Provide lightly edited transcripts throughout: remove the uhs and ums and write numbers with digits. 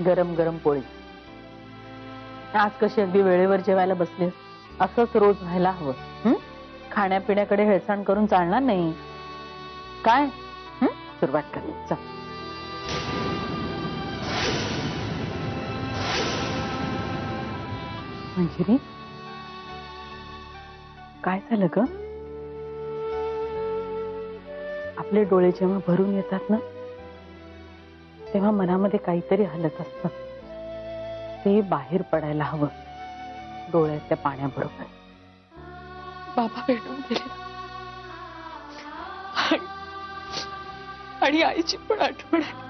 गरम गरम पोळी. आज कशी अगदी वेळेवर जेवायला बसली. असंच रोज व्हायला हवं. खाण्यापिण्याकडे हेळसांड करून चालणार नाही. काय सुरुवात कर. चल. मंजिरी, काय झालं ग? आपले डोळे जेव्हा भरून येतात ना, तेव्हा मनामध्ये काहीतरी हलत असतं. ते बाहेर पडायला हवं डोळ्यातल्या पाण्याबरोबर. बाबा भेटून गेले आणि आईची पण आठवण आहे.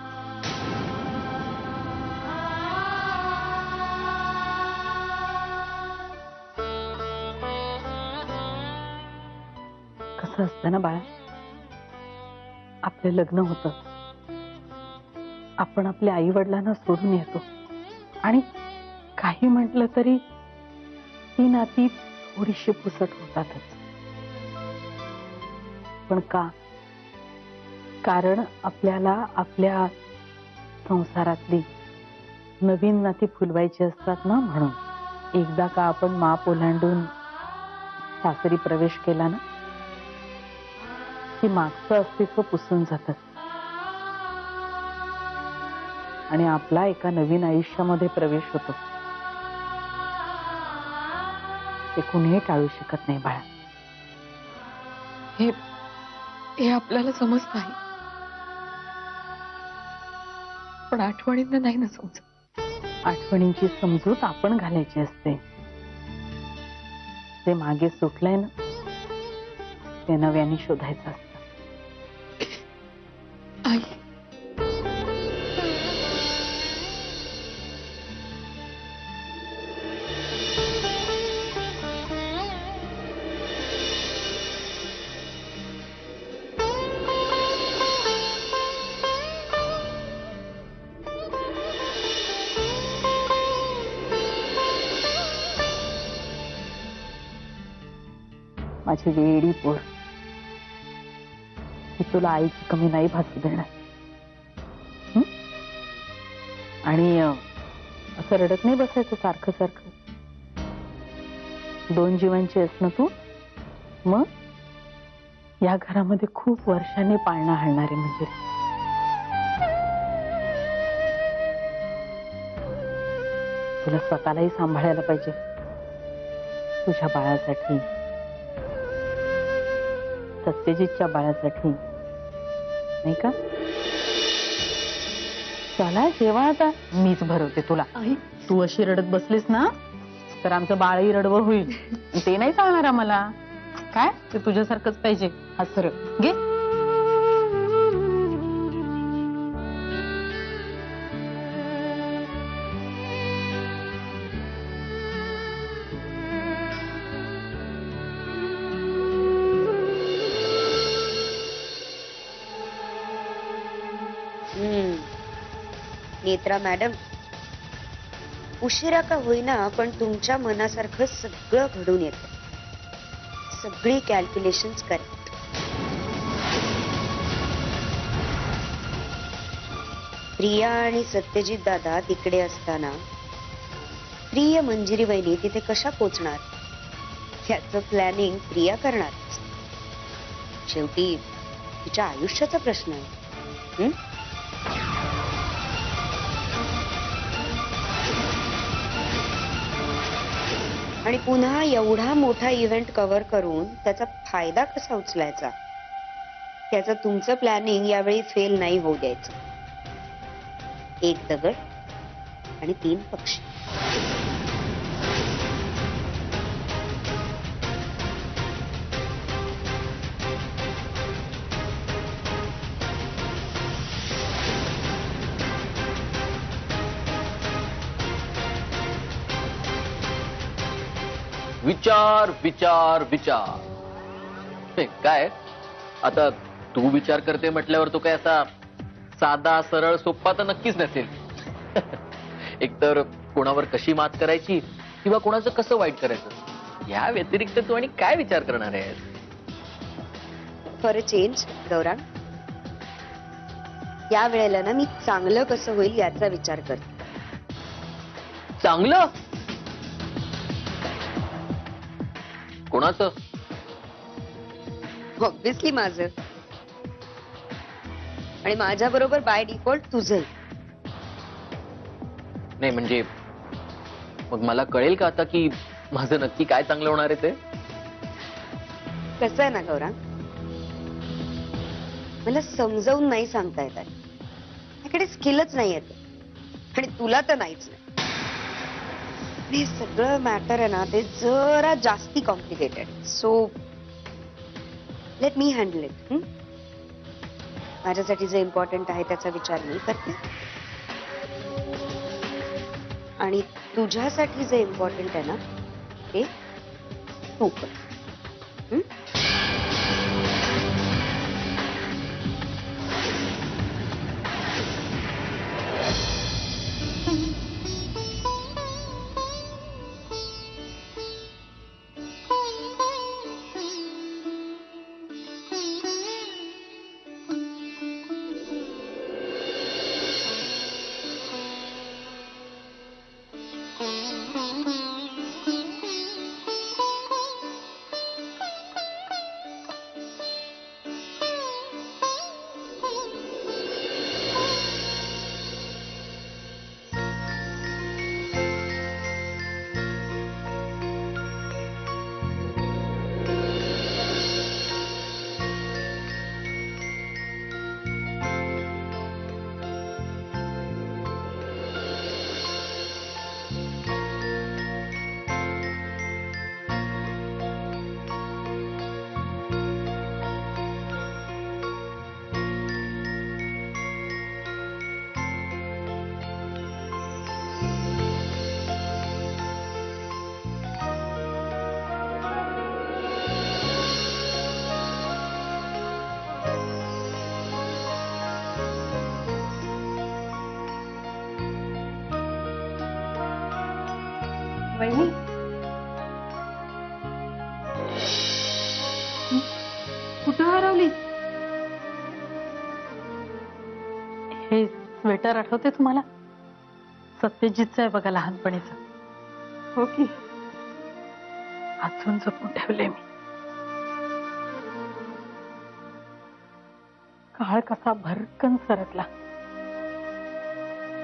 कसं असतं ना बाळा, आपलं लग्न होतं, आपण आपल्या आई वडिलांना सोडून येतो आणि काही म्हटलं तरी ती नाती थोडीशी पुसट होतातच. पण का? कारण आपल्याला आपल्या संसारातली नवीन नाती फुलवायची असतात ना, म्हणून. एकदा का आपण माप ओलांडून सासरी प्रवेश केला ना, की मागचं अस्तित्व पुसून जातं आणि आपला एका नवीन आयुष्यामध्ये प्रवेश होतो. ते कुणीही टाळू शकत नाही बाळा. हे आपल्याला समजत नाही, पण आठवणींना नाही ना समजत. आठवणींची समजूत आपण घालायची असते. ते मागे सुटलंय ना, ते नव्याने शोधायचं असतं. आई, माझी वेडी पोर, मी तुला आईची कमी नाही भासू देणार. आणि असं रडत नाही बसायचं सारखं सारखं. 2 जीवांची आहेस ना तू, मग या घरामध्ये खूप वर्षांनी पाळणा हलणारे म्हणजे. तुला स्वतःलाही सांभाळायला पाहिजे, तुझ्या बाळासाठी, सत्यजितच्या बाळासाठी, नाही का? चला जेव्हा आता मीच भरवते तुला. तू अशी रडत बसलीस ना तर आमचं बाळही रडवं होईल. ते नाही चालणार आम्हाला. काय ते तुझ्यासारखंच पाहिजे. हसर घे. नेत्रा मॅडम, उशिरा का होईना पण तुमच्या मनासारखं सगळं घडून येतं. सगळी कॅल्क्युलेशन्स करेक्ट. प्रिया आणि सत्यजित दादा तिकडे असताना प्रिय मंजिरी वहिनी तिथे कशा पोचणार याचं प्लॅनिंग प्रिया करणार. शेवटी तिच्या आयुष्याचा प्रश्न आहे. आणि पुन्हा एवढा मोठा इव्हेंट कव्हर करून त्याचा फायदा कसा उचलायचा त्याचं तुमचं प्लॅनिंग यावेळी फेल नाही होऊ द्यायचं. 1 दगड आणि 3 पक्षी. विचार विचार विचार. काय आता तू विचार करते म्हटल्यावर तो काय असा साधा सरळ सोपा तर नक्कीच नसेल. एकतर कोणावर कशी मात करायची किंवा कोणाचं कसं वाईट करायचं या व्यतिरिक्त तू आणि काय विचार करणार आहेस. फॉर अ चेंज गौरांग, या वेळेला ना मी चांगलं कसं होईल याचा विचार करते. चांगलं? कोणाचं? ऑब्विसली माझं. आणि माझ्या बरोबर बाय डिफॉल्ट तुझं. नाही म्हणजे मग मला कळेल का आता की माझं नक्की काय चांगलं होणार आहे ते? कसं आहे ना गौरांग, मला समजावून नाही सांगता येत आहे. माझ्याकडे स्किलच नाही येत आणि तुला तर नाहीच नाही. हे सगळं मॅटर आहे ना ते जरा जास्ती complicated. So let me handle it. माझ्यासाठी जे इम्पॉर्टंट आहे त्याचा विचार मी करते आणि तुझ्यासाठी जे इम्पॉर्टंट आहे ना ते तू कर. हं? वहिनी कुठं हरवली? हे स्वेटर आठवते तुम्हाला? सत्यजितचं आहे बघा, लहानपणीचं. हो की? अजून जपून ठेवले मी. काळ कसा भरकन सरकला,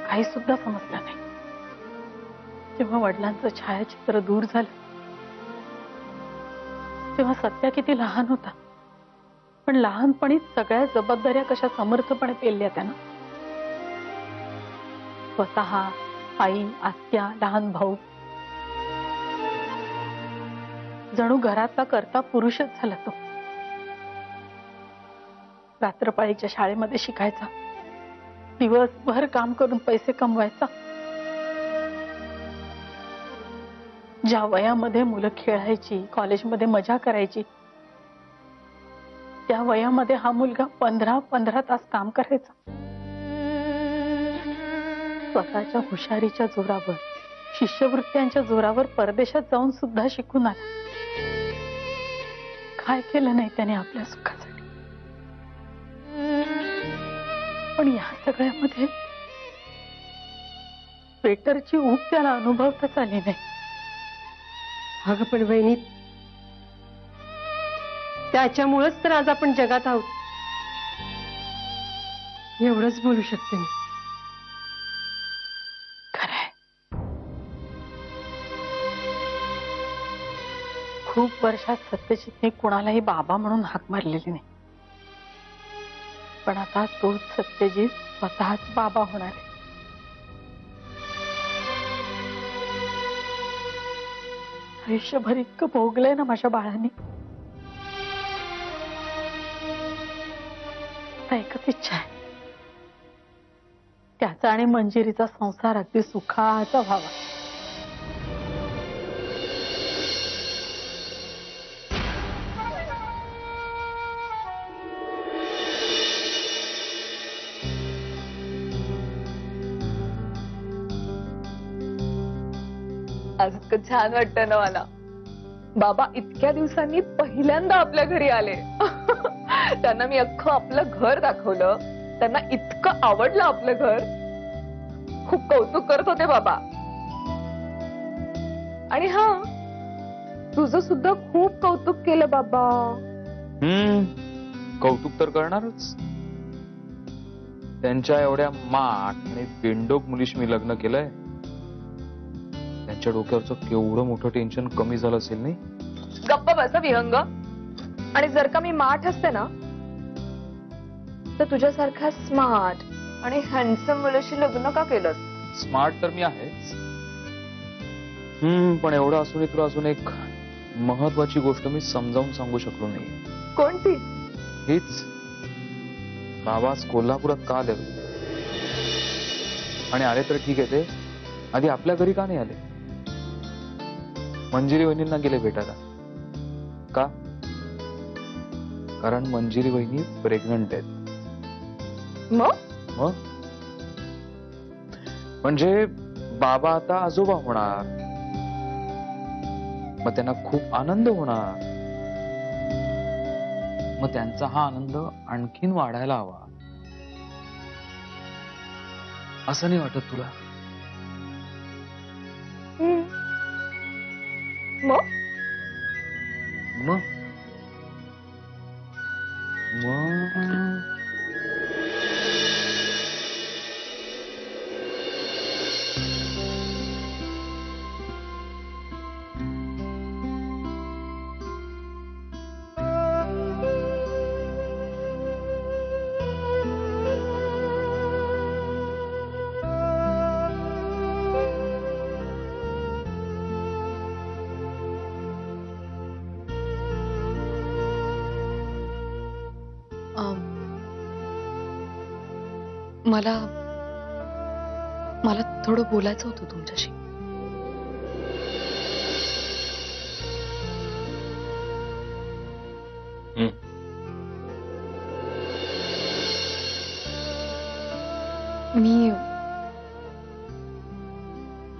काही सुद्धा समजलं नाही. जेव्हा वडिलांचं छायाचित्र दूर झालं तेव्हा सत्या किती लहान होता, पण लहानपणीच सगळ्या जबाबदाऱ्या कशा समर्थपणे पेलल्या त्यानं. स्वतः, आई, आत्या, लहान भाऊ, जणू घरातला करता पुरुषच झाला तो. रात्रपाळीच्या शाळेमध्ये शिकायचा, दिवसभर काम करून पैसे कमवायचा. ज्या वयामध्ये मुलं खेळायची, कॉलेजमध्ये मजा करायची, त्या वयामध्ये हा मुलगा 15 तास काम करायचा. स्वतःच्या हुशारीच्या जोरावर, शिष्यवृत्त्यांच्या जोरावर परदेशात जाऊन सुद्धा शिकून आला. काय केलं नाही त्याने आपल्या सुखासाठी. पण या सगळ्यामध्ये स्वेटरची ऊब त्याला अनुभवताच आली नाही. अगं पण वहिनी, त्याच्यामुळेच तर आज आपण जगात आहोत. एवढंच बोलू शकते मी. खरंय, खूप वर्षात सत्यजितने कुणालाही बाबा म्हणून हाक मारलेली नाही. पण आता तोच सत्यजित स्वतःच बाबा होणार आहे. आयुष्यभर इतकं भोगलंय ना माझ्या बाळाने. आता एकच इच्छा आहे, त्याचा आणि मंजिरीचा संसार अगदी सुखाचा व्हावा. आज इतकं छान वाटतं ना मला. बाबा इतक्या दिवसांनी पहिल्यांदा आपल्या घरी आले. त्यांना मी अख्खं आपलं घर दाखवलं. त्यांना इतकं आवडलं आपलं घर. खूप कौतुक करत होते बाबा. आणि हा, तुझं सुद्धा खूप कौतुक केलं बाबा. कौतुक तर करणारच. त्यांच्या एवढ्या माठ आणि बिंडोक मुलीशी मी लग्न केलंय. त्यांच्या डोक्यावरचं केवढं मोठं टेन्शन कमी झालं असेल नाही. गप्प बस विहंग. आणि जर का मी माठ असते ना, तर तुझ्यासारख्या स्मार्ट आणि हँडसम मुलाशी लग्न का केलं? स्मार्ट तर मी आहेच. पण एवढं असून तुला अजून एक महत्वाची गोष्ट मी समजावून सांगू शकलो नाही. कोणती? हेच, बाबा आज कोल्हापुरात का आले आणि आले तर ठीक आहे, ते आधी आपल्या घरी का नाही आले? मंजिरी वहिनींना गेले भेटायला. का? कारण मंजिरी वहिनी प्रेग्नंट आहेत. मग म्हणजे बाबा आता आजोबा होणार, मग त्यांना खूप आनंद होणार. मग त्यांचा हा आनंद आणखीन वाढायला हवा. असं नाही वाटत तुला? मग मग मग मला मला थोडं बोलायचं होतं तुमच्याशी.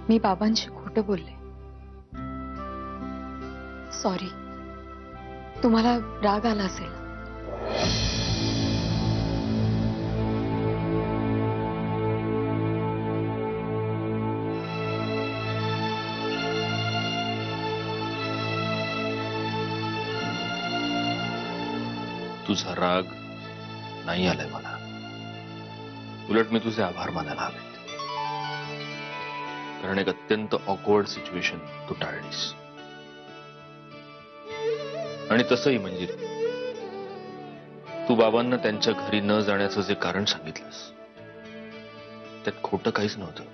मी बाबांशी खोटं बोलले. सॉरी, तुम्हाला राग आला असेल. तुझा राग नाही आलाय मला. उलट मी तुझे आभार मानायला हवे, कारण एक अत्यंत ऑकवर्ड सिच्युएशन तू टाळलीस. आणि तसंही मंजिरी, तू बाबांना त्यांच्या घरी न जाण्याचं जे कारण सांगितलंस त्यात खोटं काहीच नव्हतं.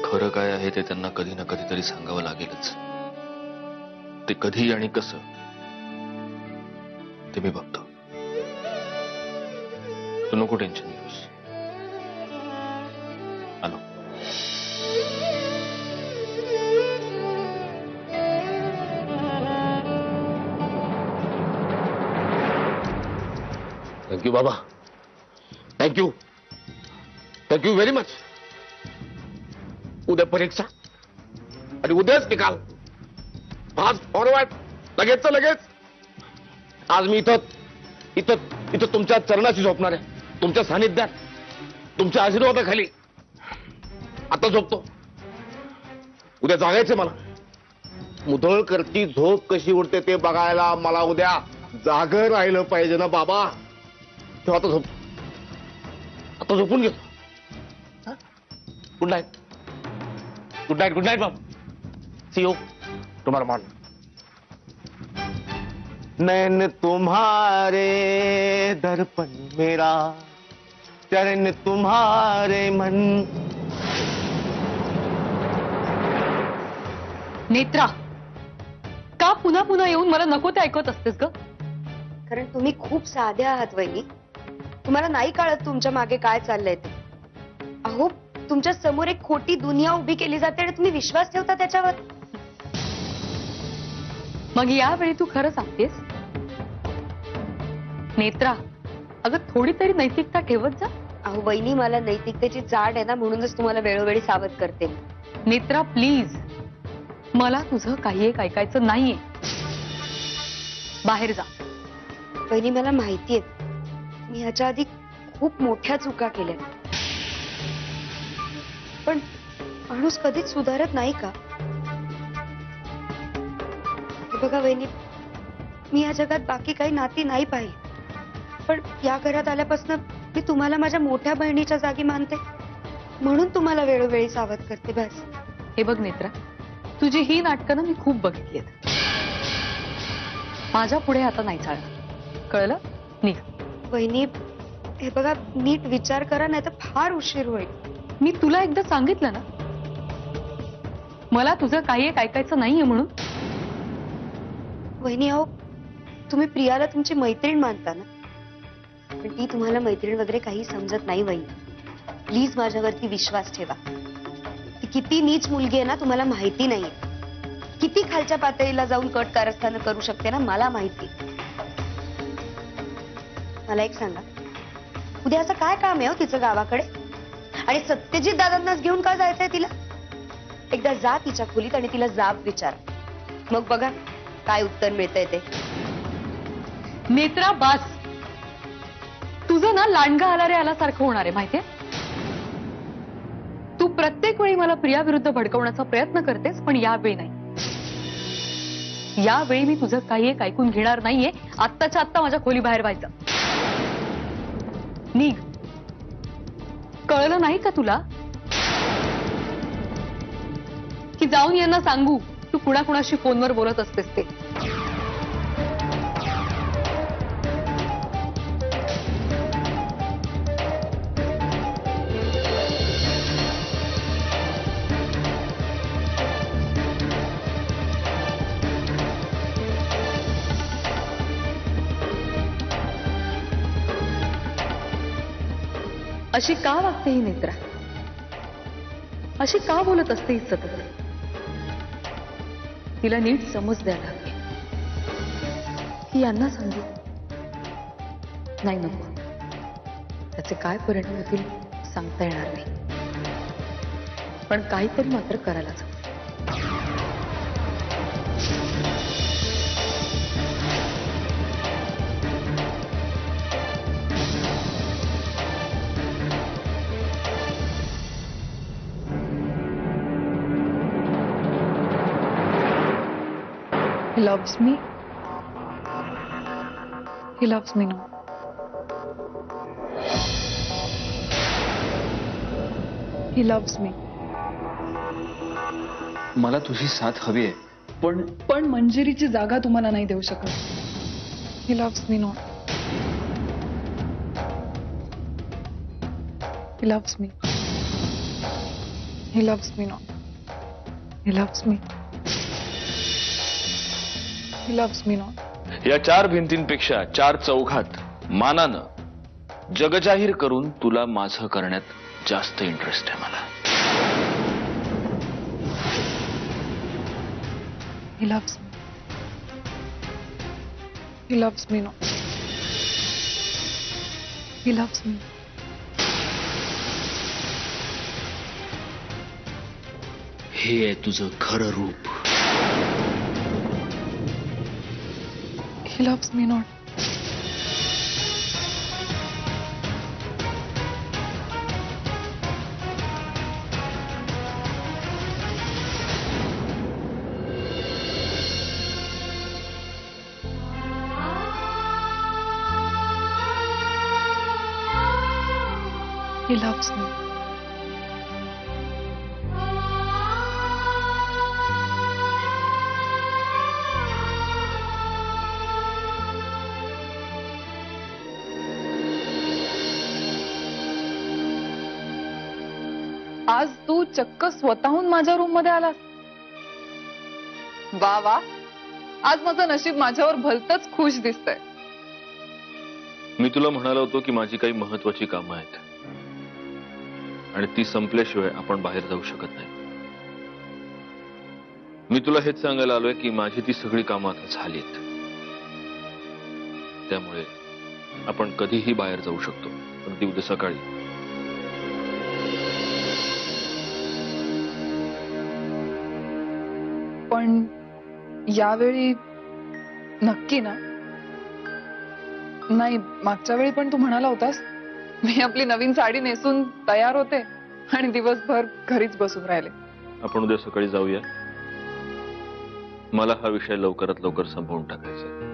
खरं काय आहे ते त्यांना कधी ना कधीतरी सांगावं लागेलच. ते कधी आणि कसं ते मी बघतो. तू नको टेन्शन घेऊस. आलो. थँक्यू बाबा, थँक्यू, थँक्यू व्हेरी मच. उद्या परीक्षा आणि उद्याच निकाल. आज फॉरवर्ड, लगेच लगेच. आज मी इथं इथं इथं तुमच्या चरणाशी झोपणार आहे, तुमच्या सानिध्यात, तुमच्या आशीर्वादाखाली आता झोपतो. उद्या जागायचं मला. मुधोळकरची झोप कशी उडते ते बघायला मला उद्या जागं राहिलं पाहिजे ना बाबा. तेव्हा आता झोपतो, आता झोपून घेतो. Good night, good night, good night बाबा. See you tomorrow morning. नैन तुम्हारे दर्पण मेरा, चरण तुम्हारे मन. नेत्रा, का पुन्हा पुन्हा येऊन मला नको ते ऐकत असतेस ग? कारण तुम्ही खूप साध्या आहात वहिनी. तुम्हाला नाही कळत तुमच्या मागे काय चाललंय ते. अहो, तुमच्या समोर एक खोटी दुनिया उभी केली जाते आणि तुम्ही विश्वास ठेवता त्याच्यावर. मग यावेळी तू खरं सांगतेस? नेत्रा, अगं थोडी तरी नैतिकता ठेवत जा. अहो वहिनी, मला नैतिकतेची जाड आहे ना, म्हणूनच तुम्हाला वेळोवेळी सावध करते. नेत्रा प्लीज, मला तुझं काही एक ऐकायचं नाहीये. बाहेर जा. वहिनी, मला माहितीये मी ह्याच्या आधी खूप मोठ्या चुका केल्या, पण माणूस कधीच सुधारत नाही का? हे बघा वहिनी, मी या जगात बाकी काही नाती नाही पाहिली, पण या घरात आल्यापासून मी तुम्हाला माझ्या मोठ्या बहिणीच्या जागी मानते, म्हणून तुम्हाला वेळोवेळी सावध करते बस. हे बघ नेत्रा, तुझी ही नाटकं ना मी खूप बघितली आहेत. माझ्या पुढे आता नाही चालणार, कळलं? निघ. वहिनी हे बघा, नीट विचार करा, नाही तर फार उशीर होईल. मी तुला एकदा सांगितलं ना, मला तुझं काही एक ऐकायचं नाहीये म्हणून. वहिनी अहो, तुम्ही प्रियाला तुमची मैत्रीण मानता ना, पण ती तुम्हाला मैत्रीण वगैरे काही समजत नाही वहिनी. प्लीज माझ्यावरती विश्वास ठेवा. ती किती नीच मुलगी आहे ना तुम्हाला माहिती नाहीये. किती खालच्या पातळीला जाऊन कट कारस्थान करू शकते ना मला माहिती. मला एक सांगा, उद्या असं काय काम आहे हो तिचं गावाकडे? आणि सत्यजित दादांनाच घेऊन का जायचंय तिला? एकदा जा तिच्या खोलीत आणि तिला जाब विचार, मग बघा काय उत्तर मिळतंय ते. नेत्रा बास, तुझं ना लांडगा आला रे आल्यासारखं होणार आहे माहितीये. तू प्रत्येक वेळी मला प्रियाविरुद्ध भडकवण्याचा प्रयत्न करतेस, पण यावेळी नाही. यावेळी मी तुझं काही एक ऐकून घेणार नाहीये. आत्ताच्या आत्ता माझ्या खोली बाहेर व्हायचं. निघ. कळलं नाही का तुला की जाऊन यांना सांगू तू कुणाकुणाशी फोनवर बोलत असतेस ते? अशी का वागते ही नेत्रा? अशी का बोलत असते ही सतत? तिला नीट समज द्यायला हवी की यांना सांगू नाही, नको. त्याचे काय परिणाम होतील सांगता येणार नाही, पण काहीतरी मात्र करायलाच हवं. He loves me. He loves me now. He loves me. मला तुझी साथ हवी आहे, पण मंजिरीची जागा तुम्हाला नाही देऊ शकत. He loves me not. He loves me. He loves me not. He loves me. He loves me not. या 4 भिंतींपेक्षा 4 चौघात मानानं जगजाहीर करून तुला माझं करण्यात जास्त इंटरेस्ट आहे मला. He loves me. He loves me not. He loves me. हे आहे तुझं खरं रूप. He loves me not. He loves me. आज तू चक्क स्वतःहून माझ्या रूम मध्ये आलास. वा वा, आज माझं नशीब माझ्यावर भलतंच खुश दिसतंय. मी तुला म्हणालो होतो की माझी काही महत्वाची कामं आहेत आणि ती संपल्याशिवाय आपण बाहेर जाऊ शकत नाही. मी तुला हेच सांगायला आलोय की माझी ती सगळी कामं आता झालीत. त्यामुळे आपण कधीही बाहेर जाऊ शकतो, पण ती उद्या सकाळी. पण यावेळी नक्की ना? नाही, मागच्या वेळी पण तू म्हणाला होतास मी आपली नवीन साडी नेसून तयार होते आणि दिवसभर घरीच बसून राहिले. आपण उद्या सकाळी जाऊया. मला हा विषय लवकरात लवकर संपवून टाकायचा.